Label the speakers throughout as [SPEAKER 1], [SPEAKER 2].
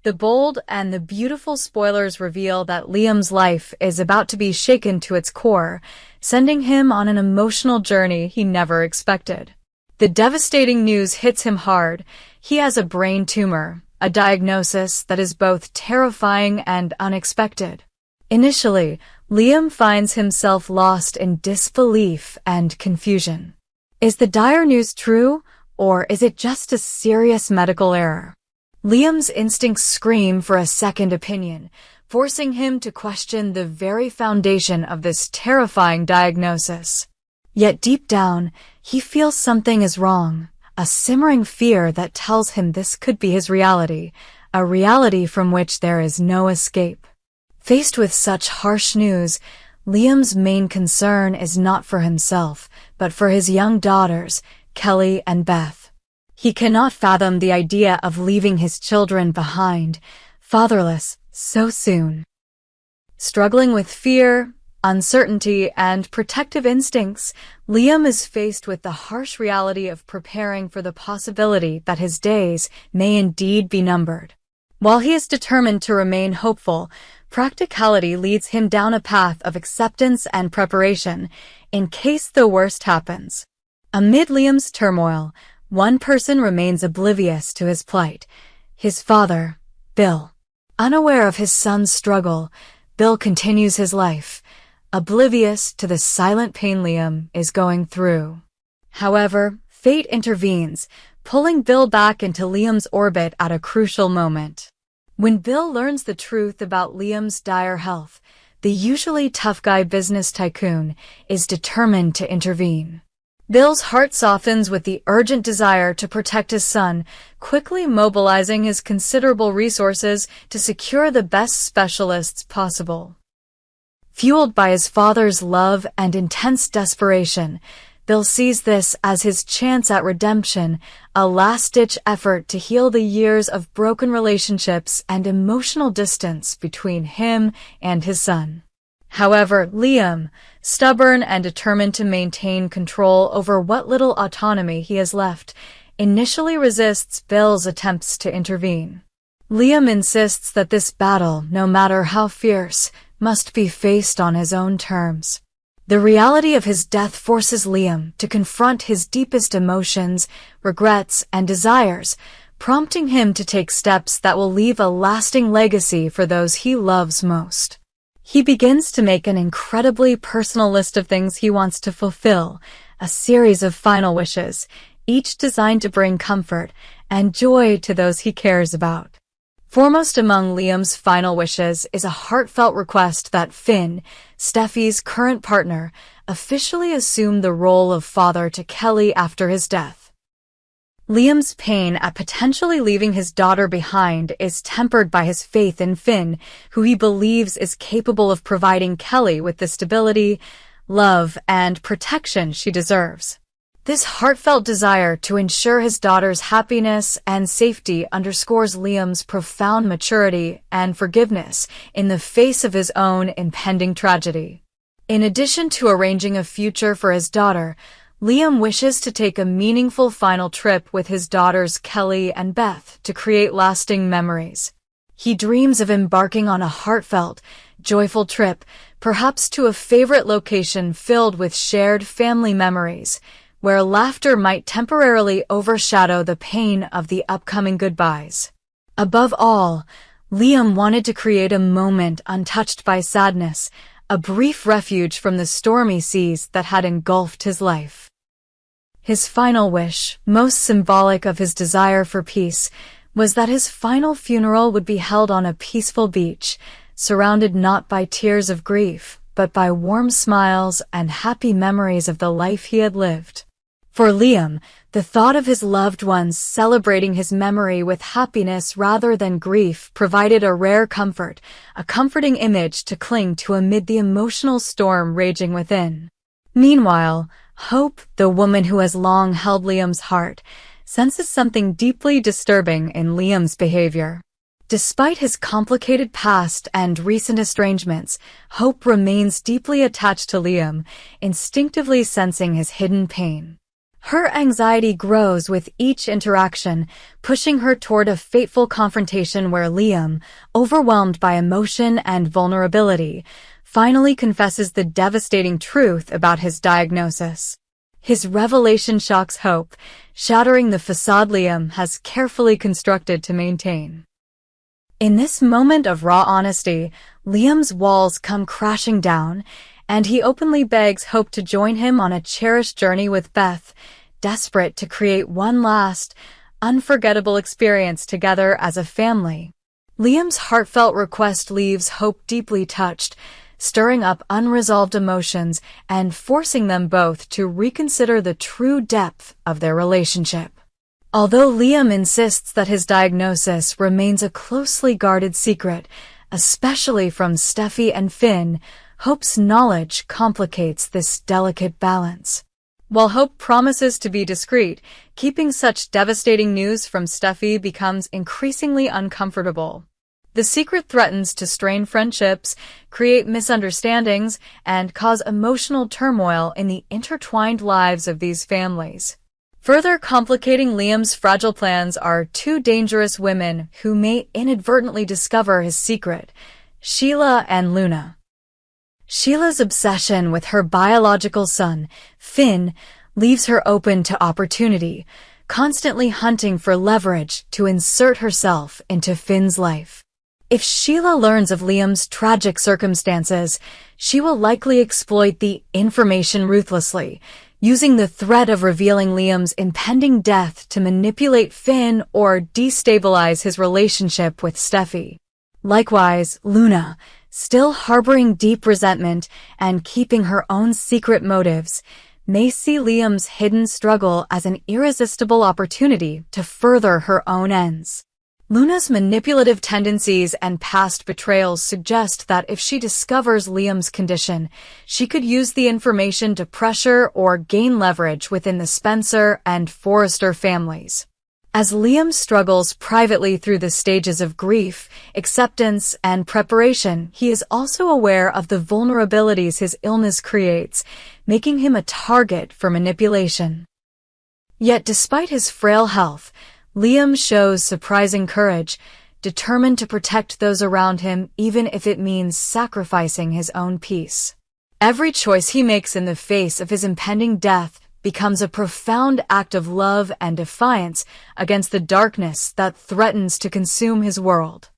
[SPEAKER 1] The bold and the beautiful spoilers reveal that Liam's life is about to be shaken to its core, sending him on an emotional journey he never expected. The devastating news hits him hard. He has a brain tumor, a diagnosis that is both terrifying and unexpected. Initially, Liam finds himself lost in disbelief and confusion. Is the dire news true, or is it just a serious medical error? Liam's instincts scream for a second opinion, forcing him to question the very foundation of this terrifying diagnosis. Yet deep down, he feels something is wrong, a simmering fear that tells him this could be his reality, a reality from which there is no escape. Faced with such harsh news, Liam's main concern is not for himself, but for his young daughters, Kelly and Beth. He cannot fathom the idea of leaving his children behind, fatherless, so soon. Struggling with fear, uncertainty, and protective instincts, Liam is faced with the harsh reality of preparing for the possibility that his days may indeed be numbered. While he is determined to remain hopeful, practicality leads him down a path of acceptance and preparation, in case the worst happens. Amid Liam's turmoil, one person remains oblivious to his plight: his father, Bill. Unaware of his son's struggle, Bill continues his life, oblivious to the silent pain Liam is going through. However, fate intervenes, pulling Bill back into Liam's orbit at a crucial moment. When Bill learns the truth about Liam's dire health, the usually tough guy business tycoon is determined to intervene. Bill's heart softens with the urgent desire to protect his son, quickly mobilizing his considerable resources to secure the best specialists possible. Fueled by his father's love and intense desperation, Bill sees this as his chance at redemption, a last-ditch effort to heal the years of broken relationships and emotional distance between him and his son. However, Liam, stubborn and determined to maintain control over what little autonomy he has left, initially resists Bill's attempts to intervene. Liam insists that this battle, no matter how fierce, must be faced on his own terms. The reality of his death forces Liam to confront his deepest emotions, regrets, and desires, prompting him to take steps that will leave a lasting legacy for those he loves most. He begins to make an incredibly personal list of things he wants to fulfill, a series of final wishes, each designed to bring comfort and joy to those he cares about. Foremost among Liam's final wishes is a heartfelt request that Finn, Steffi's current partner, officially assume the role of father to Kelly after his death. Liam's pain at potentially leaving his daughter behind is tempered by his faith in Finn, who he believes is capable of providing Kelly with the stability, love, and protection she deserves. This heartfelt desire to ensure his daughter's happiness and safety underscores Liam's profound maturity and forgiveness in the face of his own impending tragedy. In addition to arranging a future for his daughter, Liam wishes to take a meaningful final trip with his daughters Kelly and Beth to create lasting memories. He dreams of embarking on a heartfelt, joyful trip, perhaps to a favorite location filled with shared family memories, where laughter might temporarily overshadow the pain of the upcoming goodbyes. Above all, Liam wanted to create a moment untouched by sadness, a brief refuge from the stormy seas that had engulfed his life. His final wish, most symbolic of his desire for peace, was that his final funeral would be held on a peaceful beach, surrounded not by tears of grief, but by warm smiles and happy memories of the life he had lived. For Liam, the thought of his loved ones celebrating his memory with happiness rather than grief provided a rare comfort, a comforting image to cling to amid the emotional storm raging within. Meanwhile, Hope, the woman who has long held Liam's heart, senses something deeply disturbing in Liam's behavior. Despite his complicated past and recent estrangements, Hope remains deeply attached to Liam, instinctively sensing his hidden pain. Her anxiety grows with each interaction, pushing her toward a fateful confrontation where Liam, overwhelmed by emotion and vulnerability, finally confesses the devastating truth about his diagnosis. His revelation shocks Hope, shattering the facade Liam has carefully constructed to maintain. In this moment of raw honesty, Liam's walls come crashing down, and he openly begs Hope to join him on a cherished journey with Beth, desperate to create one last, unforgettable experience together as a family. Liam's heartfelt request leaves Hope deeply touched, stirring up unresolved emotions and forcing them both to reconsider the true depth of their relationship. Although Liam insists that his diagnosis remains a closely guarded secret, especially from Steffy and Finn, Hope's knowledge complicates this delicate balance. While Hope promises to be discreet, keeping such devastating news from Steffy becomes increasingly uncomfortable. The secret threatens to strain friendships, create misunderstandings, and cause emotional turmoil in the intertwined lives of these families. Further complicating Liam's fragile plans are two dangerous women who may inadvertently discover his secret, Sheila and Luna. Sheila's obsession with her biological son, Finn, leaves her open to opportunity, constantly hunting for leverage to insert herself into Finn's life. If Sheila learns of Liam's tragic circumstances, she will likely exploit the information ruthlessly, using the threat of revealing Liam's impending death to manipulate Finn or destabilize his relationship with Steffy. Likewise, Luna, still harboring deep resentment and keeping her own secret motives, may see Liam's hidden struggle as an irresistible opportunity to further her own ends. Luna's manipulative tendencies and past betrayals suggest that if she discovers Liam's condition, she could use the information to pressure or gain leverage within the Spencer and Forrester families. As Liam struggles privately through the stages of grief, acceptance, and preparation, he is also aware of the vulnerabilities his illness creates, making him a target for manipulation. Yet despite his frail health, Liam shows surprising courage, determined to protect those around him even if it means sacrificing his own peace. Every choice he makes in the face of his impending death becomes a profound act of love and defiance against the darkness that threatens to consume his world.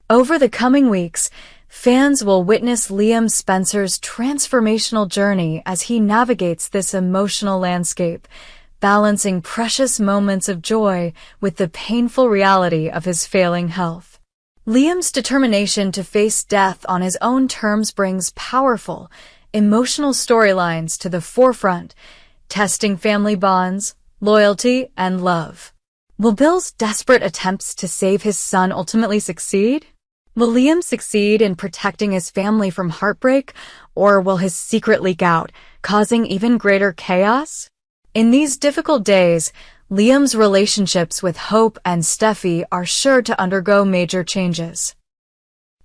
[SPEAKER 1] Over the coming weeks, fans will witness Liam Spencer's transformational journey as he navigates this emotional landscape, balancing precious moments of joy with the painful reality of his failing health. Liam's determination to face death on his own terms brings powerful, emotional storylines to the forefront, testing family bonds, loyalty, and love. Will Bill's desperate attempts to save his son ultimately succeed? Will Liam succeed in protecting his family from heartbreak, or will his secret leak out, causing even greater chaos? In these difficult days, Liam's relationships with Hope and Steffy are sure to undergo major changes.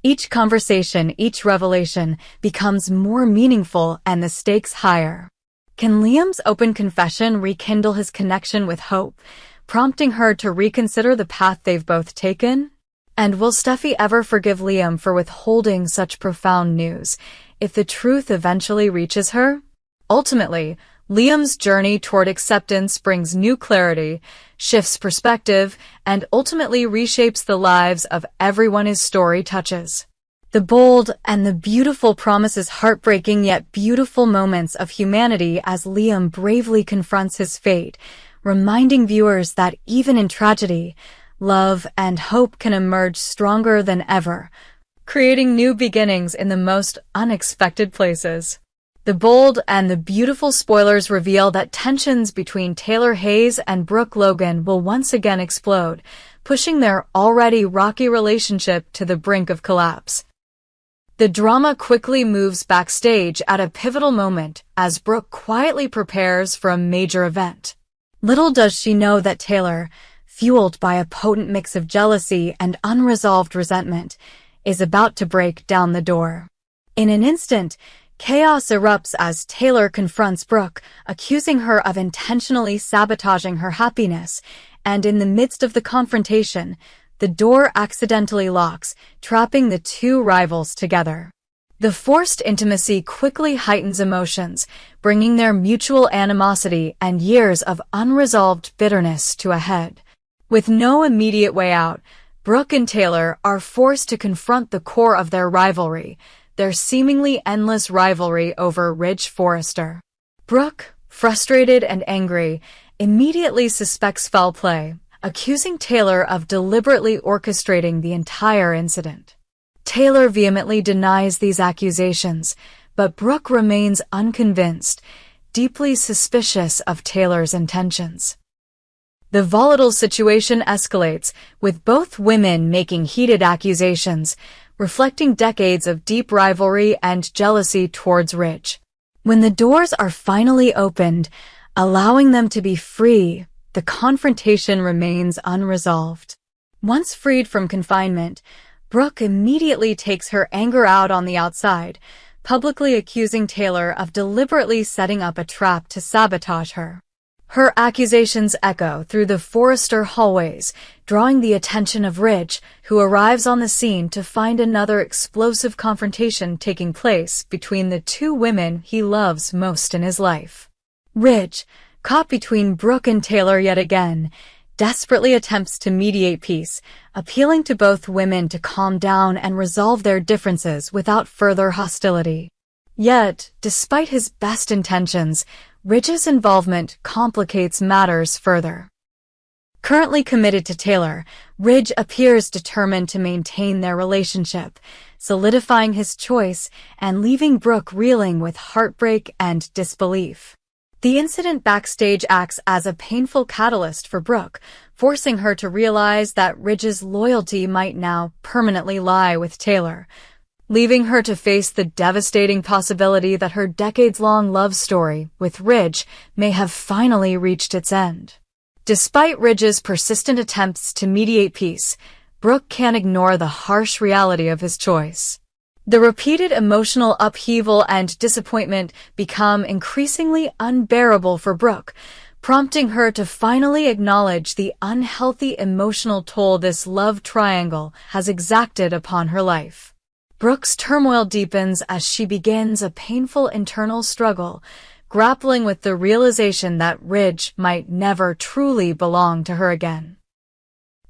[SPEAKER 1] Each conversation, each revelation becomes more meaningful and the stakes higher. Can Liam's open confession rekindle his connection with Hope, prompting her to reconsider the path they've both taken? And will Steffy ever forgive Liam for withholding such profound news, if the truth eventually reaches her? Ultimately, Liam's journey toward acceptance brings new clarity, shifts perspective, and ultimately reshapes the lives of everyone his story touches. The bold and the beautiful promises heartbreaking yet beautiful moments of humanity as Liam bravely confronts his fate, reminding viewers that even in tragedy, love and hope can emerge stronger than ever, creating new beginnings in the most unexpected places. The bold and the beautiful spoilers reveal that tensions between Taylor Hayes and Brooke Logan will once again explode, pushing their already rocky relationship to the brink of collapse. The drama quickly moves backstage at a pivotal moment as Brooke quietly prepares for a major event. Little does she know that Taylor, fueled by a potent mix of jealousy and unresolved resentment, is about to break down the door. In an instant, Chaos erupts as Taylor confronts Brooke, accusing her of intentionally sabotaging her happiness, and in the midst of the confrontation, the door accidentally locks, trapping the two rivals together. The forced intimacy quickly heightens emotions, bringing their mutual animosity and years of unresolved bitterness to a head. With no immediate way out, Brooke and Taylor are forced to confront the core of their rivalry, their seemingly endless rivalry over Ridge Forrester. Brooke, frustrated and angry, immediately suspects foul play, accusing Taylor of deliberately orchestrating the entire incident. Taylor vehemently denies these accusations, but Brooke remains unconvinced, deeply suspicious of Taylor's intentions. The volatile situation escalates, with both women making heated accusations, reflecting decades of deep rivalry and jealousy towards Ridge. When the doors are finally opened, allowing them to be free, the confrontation remains unresolved. Once freed from confinement, Brooke immediately takes her anger out on the outside, publicly accusing Taylor of deliberately setting up a trap to sabotage her. Her accusations echo through the Forrester hallways, drawing the attention of Ridge, who arrives on the scene to find another explosive confrontation taking place between the two women he loves most in his life. Ridge, caught between Brooke and Taylor yet again, desperately attempts to mediate peace, appealing to both women to calm down and resolve their differences without further hostility. Yet, despite his best intentions, Ridge's involvement complicates matters further. Currently committed to Taylor, Ridge appears determined to maintain their relationship, solidifying his choice and leaving Brooke reeling with heartbreak and disbelief. The incident backstage acts as a painful catalyst for Brooke, forcing her to realize that Ridge's loyalty might now permanently lie with Taylor, leaving her to face the devastating possibility that her decades-long love story with Ridge may have finally reached its end. Despite Ridge's persistent attempts to mediate peace, Brooke can't ignore the harsh reality of his choice. The repeated emotional upheaval and disappointment become increasingly unbearable for Brooke, prompting her to finally acknowledge the unhealthy emotional toll this love triangle has exacted upon her life. Brooke's turmoil deepens as she begins a painful internal struggle, grappling with the realization that Ridge might never truly belong to her again.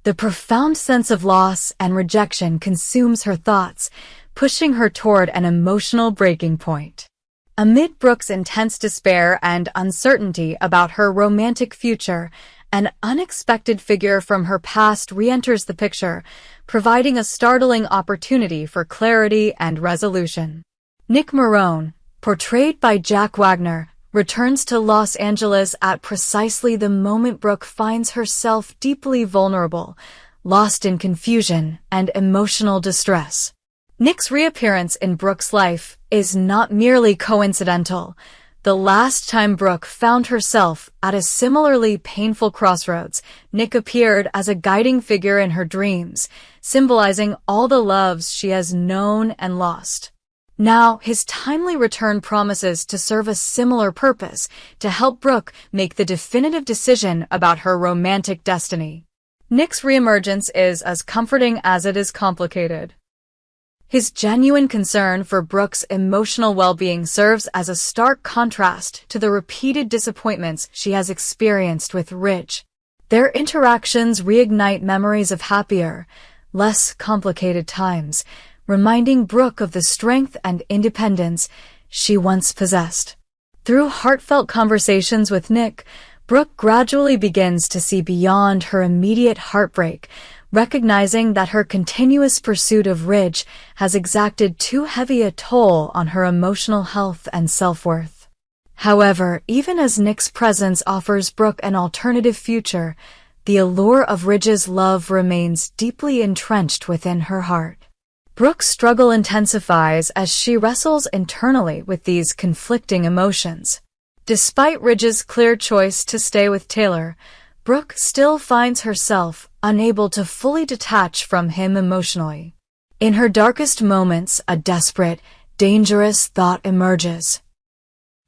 [SPEAKER 1] The profound sense of loss and rejection consumes her thoughts, pushing her toward an emotional breaking point. Amid Brooke's intense despair and uncertainty about her romantic future, an unexpected figure from her past re-enters the picture, providing a startling opportunity for clarity and resolution. Nick Marone, portrayed by Jack Wagner, returns to Los Angeles at precisely the moment Brooke finds herself deeply vulnerable, lost in confusion and emotional distress. Nick's reappearance in Brooke's life is not merely coincidental. The last time Brooke found herself at a similarly painful crossroads, Nick appeared as a guiding figure in her dreams, symbolizing all the loves she has known and lost. Now, his timely return promises to serve a similar purpose, to help Brooke make the definitive decision about her romantic destiny. Nick's reemergence is as comforting as it is complicated. His genuine concern for Brooke's emotional well-being serves as a stark contrast to the repeated disappointments she has experienced with Ridge. Their interactions reignite memories of happier, less complicated times, reminding Brooke of the strength and independence she once possessed. Through heartfelt conversations with Nick, Brooke gradually begins to see beyond her immediate heartbreak, recognizing that her continuous pursuit of Ridge has exacted too heavy a toll on her emotional health and self-worth. However, even as Nick's presence offers Brooke an alternative future, the allure of Ridge's love remains deeply entrenched within her heart. Brooke's struggle intensifies as she wrestles internally with these conflicting emotions. Despite Ridge's clear choice to stay with Taylor, Brooke still finds herself unable to fully detach from him emotionally. In her darkest moments, a desperate, dangerous thought emerges.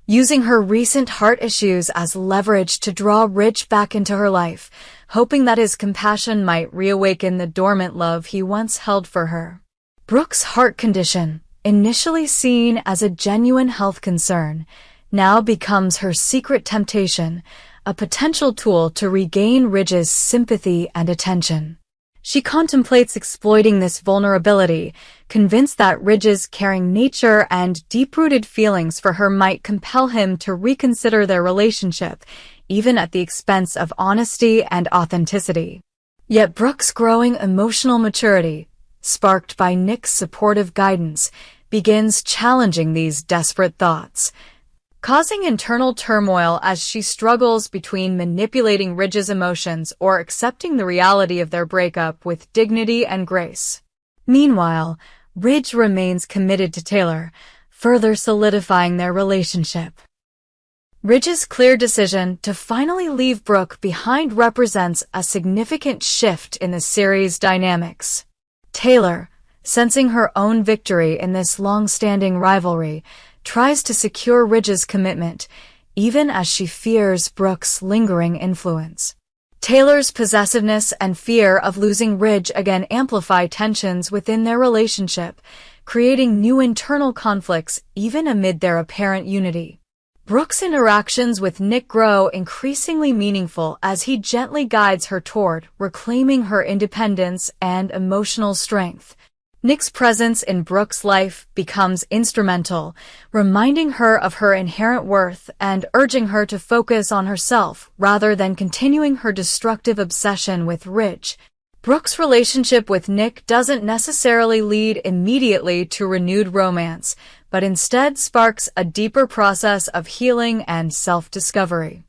[SPEAKER 1] Using her recent heart issues as leverage to draw Ridge back into her life, hoping that his compassion might reawaken the dormant love he once held for her. Brooke's heart condition, initially seen as a genuine health concern, now becomes her secret temptation, a potential tool to regain Ridge's sympathy and attention. She contemplates exploiting this vulnerability, convinced that Ridge's caring nature and deep-rooted feelings for her might compel him to reconsider their relationship, even at the expense of honesty and authenticity. Yet Brooke's growing emotional maturity, sparked by Nick's supportive guidance, begins challenging these desperate thoughts, causing internal turmoil as she struggles between manipulating Ridge's emotions or accepting the reality of their breakup with dignity and grace. Meanwhile, Ridge remains committed to Taylor, further solidifying their relationship. Ridge's clear decision to finally leave Brooke behind represents a significant shift in the series' dynamics. Taylor, sensing her own victory in this long-standing rivalry, tries to secure Ridge's commitment, even as she fears Brooke's lingering influence. Taylor's possessiveness and fear of losing Ridge again amplify tensions within their relationship, creating new internal conflicts even amid their apparent unity. Brooke's interactions with Nick grow increasingly meaningful as he gently guides her toward reclaiming her independence and emotional strength. Nick's presence in Brooke's life becomes instrumental, reminding her of her inherent worth and urging her to focus on herself rather than continuing her destructive obsession with Ridge. Brooke's relationship with Nick doesn't necessarily lead immediately to renewed romance, but instead sparks a deeper process of healing and self-discovery.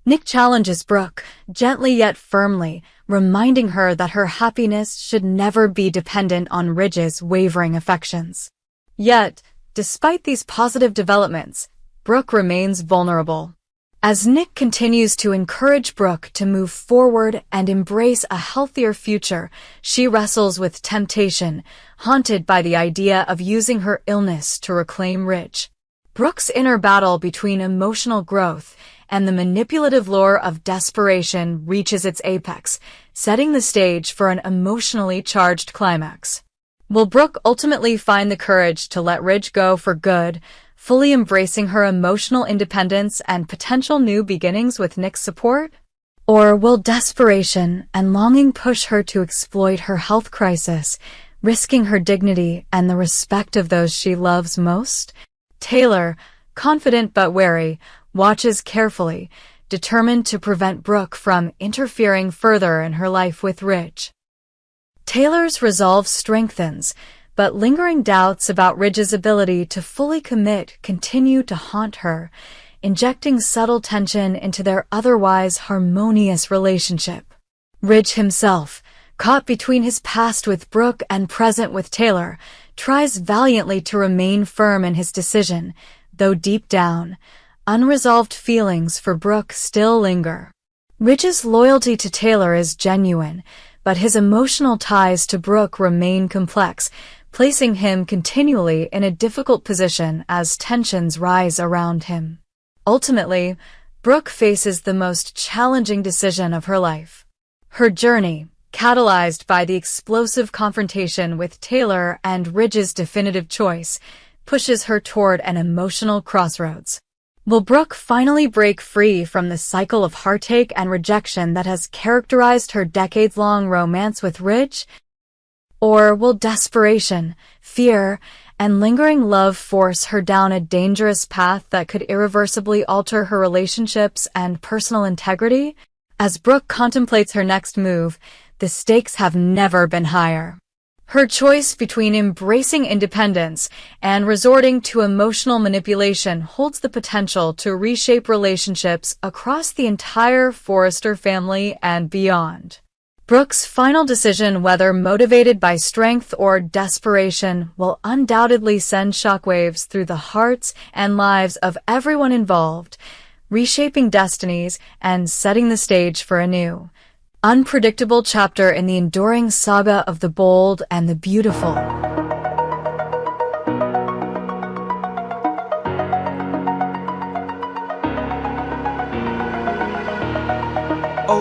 [SPEAKER 1] Nick challenges Brooke, gently yet firmly, reminding her that her happiness should never be dependent on Ridge's wavering affections. Yet, despite these positive developments, Brooke remains vulnerable. As Nick continues to encourage Brooke to move forward and embrace a healthier future, she wrestles with temptation, haunted by the idea of using her illness to reclaim Ridge. Brooke's inner battle between emotional growth and the manipulative lure of desperation reaches its apex, setting the stage for an emotionally charged climax. Will Brooke ultimately find the courage to let Ridge go for good, fully embracing her emotional independence and potential new beginnings with Nick's support? Or will desperation and longing push her to exploit her health crisis, risking her dignity and the respect of those she loves most? Taylor, confident but wary, watches carefully, determined to prevent Brooke from interfering further in her life with Ridge. Taylor's resolve strengthens, but lingering doubts about Ridge's ability to fully commit continue to haunt her, injecting subtle tension into their otherwise harmonious relationship. Ridge himself, caught between his past with Brooke and present with Taylor, tries valiantly to remain firm in his decision, though deep down, unresolved feelings for Brooke still linger. Ridge's loyalty to Taylor is genuine, but his emotional ties to Brooke remain complex, placing him continually in a difficult position as tensions rise around him. Ultimately, Brooke faces the most challenging decision of her life. Her journey, catalyzed by the explosive confrontation with Taylor and Ridge's definitive choice, pushes her toward an emotional crossroads. Will Brooke finally break free from the cycle of heartache and rejection that has characterized her decades-long romance with Ridge? Or will desperation, fear, and lingering love force her down a dangerous path that could irreversibly alter her relationships and personal integrity? As Brooke contemplates her next move, the stakes have never been higher. Her choice between embracing independence and resorting to emotional manipulation holds the potential to reshape relationships across the entire Forrester family and beyond. Brooke's final decision, whether motivated by strength or desperation, will undoubtedly send shockwaves through the hearts and lives of everyone involved, reshaping destinies and setting the stage for a new, unpredictable chapter in the enduring saga of the bold and the beautiful.
[SPEAKER 2] Oh.